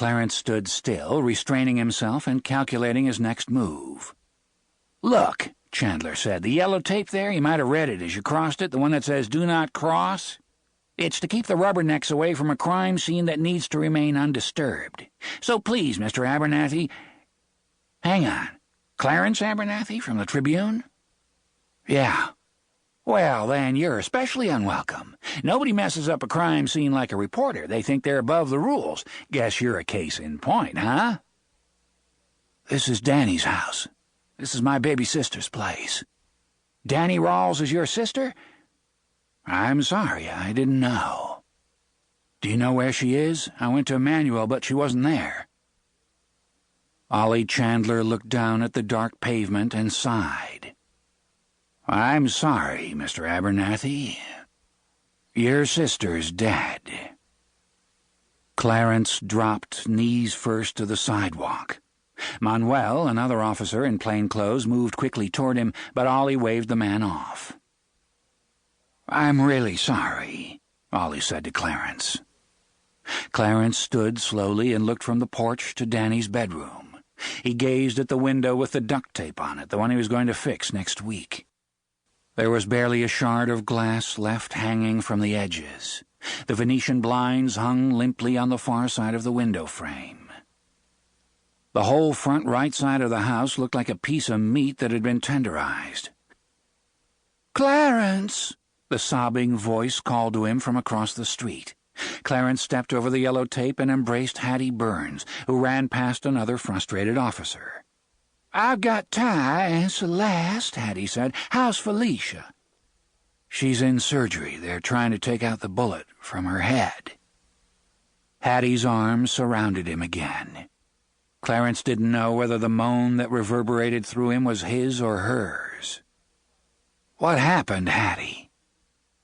Clarence stood still, restraining himself and calculating his next move. "Look," Chandler said, "the yellow tape there, you might have read it as you crossed it, the one that says 'Do not cross'? It's to keep the rubbernecks away from a crime scene that needs to remain undisturbed. So please, Mr. Abernathy—" "Hang on. Clarence Abernathy from the Tribune?" "Yeah. Well, then, you're especially unwelcome. Nobody messes up a crime scene like a reporter. They think they're above the rules. Guess you're a case in point, huh?" "This is Danny's house. This is my baby sister's place." "Danny Rawls is your sister?" "I'm sorry, I didn't know." "Do you know where she is? I went to Emmanuel, but she wasn't there." Ollie Chandler looked down at the dark pavement and sighed. "I'm sorry, Mr. Abernathy. Your sister's dead." Clarence dropped knees first to the sidewalk. Manuel, another officer in plain clothes, moved quickly toward him, but Ollie waved the man off. "I'm really sorry," Ollie said to Clarence. Clarence stood slowly and looked from the porch to Danny's bedroom. He gazed at the window with the duct tape on it, the one he was going to fix next week. There was barely a shard of glass left hanging from the edges. The Venetian blinds hung limply on the far side of the window frame. The whole front right side of the house looked like a piece of meat that had been tenderized. "Clarence!" The sobbing voice called to him from across the street. Clarence stepped over the yellow tape and embraced Hattie Burns, who ran past another frustrated officer. "I've got Ty and Celeste," Hattie said. "How's Felicia?" "She's in surgery. They're trying to take out the bullet from her head." Hattie's arms surrounded him again. Clarence didn't know whether the moan that reverberated through him was his or hers. "What happened, Hattie?"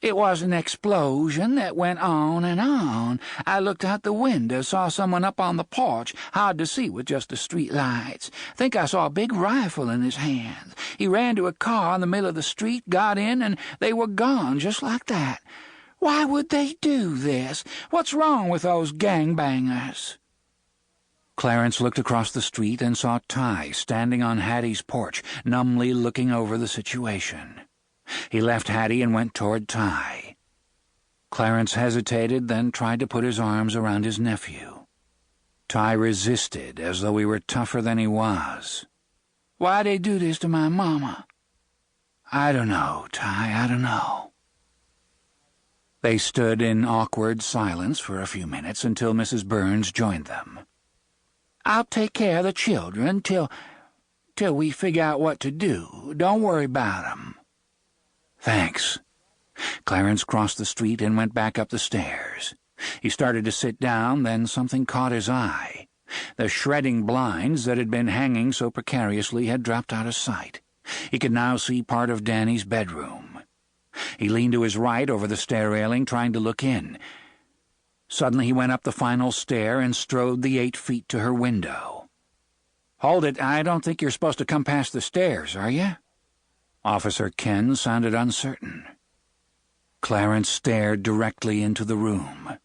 "It was an explosion that went on and on. I looked out the window, saw someone up on the porch, hard to see with just the street lights. Think I saw a big rifle in his hands. He ran to a car in the middle of the street, got in, and they were gone just like that. Why would they do this? What's wrong with those gangbangers?" Clarence looked across the street and saw Ty standing on Hattie's porch, numbly looking over the situation. He left Hattie and went toward Ty. Clarence hesitated, then tried to put his arms around his nephew. Ty resisted, as though he were tougher than he was. "Why'd they do this to my mama?" "I don't know, Ty, I don't know." They stood in awkward silence for a few minutes until Mrs. Burns joined them. "I'll take care of the children till we figure out what to do. Don't worry about 'em." "Thanks." Clarence crossed the street and went back up the stairs. He started to sit down, then something caught his eye. The shredding blinds that had been hanging so precariously had dropped out of sight. He could now see part of Danny's bedroom. He leaned to his right over the stair railing, trying to look in. Suddenly he went up the final stair and strode the 8 feet to her window. "Hold it, I don't think you're supposed to come past the stairs, are you?" Officer Ken sounded uncertain. Clarence stared directly into the room.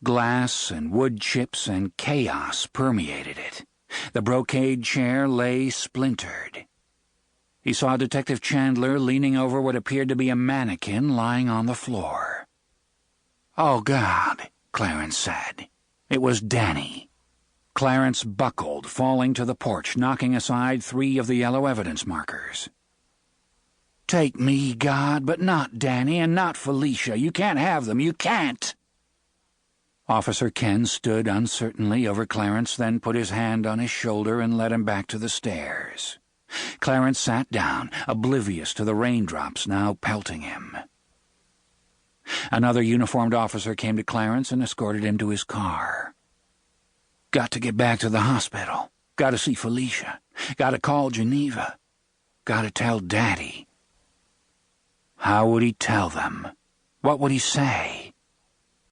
Glass and wood chips and chaos permeated it. The brocade chair lay splintered. He saw Detective Chandler leaning over what appeared to be a mannequin lying on the floor. "Oh, God," Clarence said. It was Danny. Clarence buckled, falling to the porch, knocking aside 3 of the yellow evidence markers. "Take me, God, but not Danny and not Felicia. You can't have them. You can't." Officer Ken stood uncertainly over Clarence, then put his hand on his shoulder and led him back to the stairs. Clarence sat down, oblivious to the raindrops now pelting him. Another uniformed officer came to Clarence and escorted him to his car. "Got to get back to the hospital. Got to see Felicia. Got to call Geneva. Got to tell Daddy." How would he tell them? What would he say?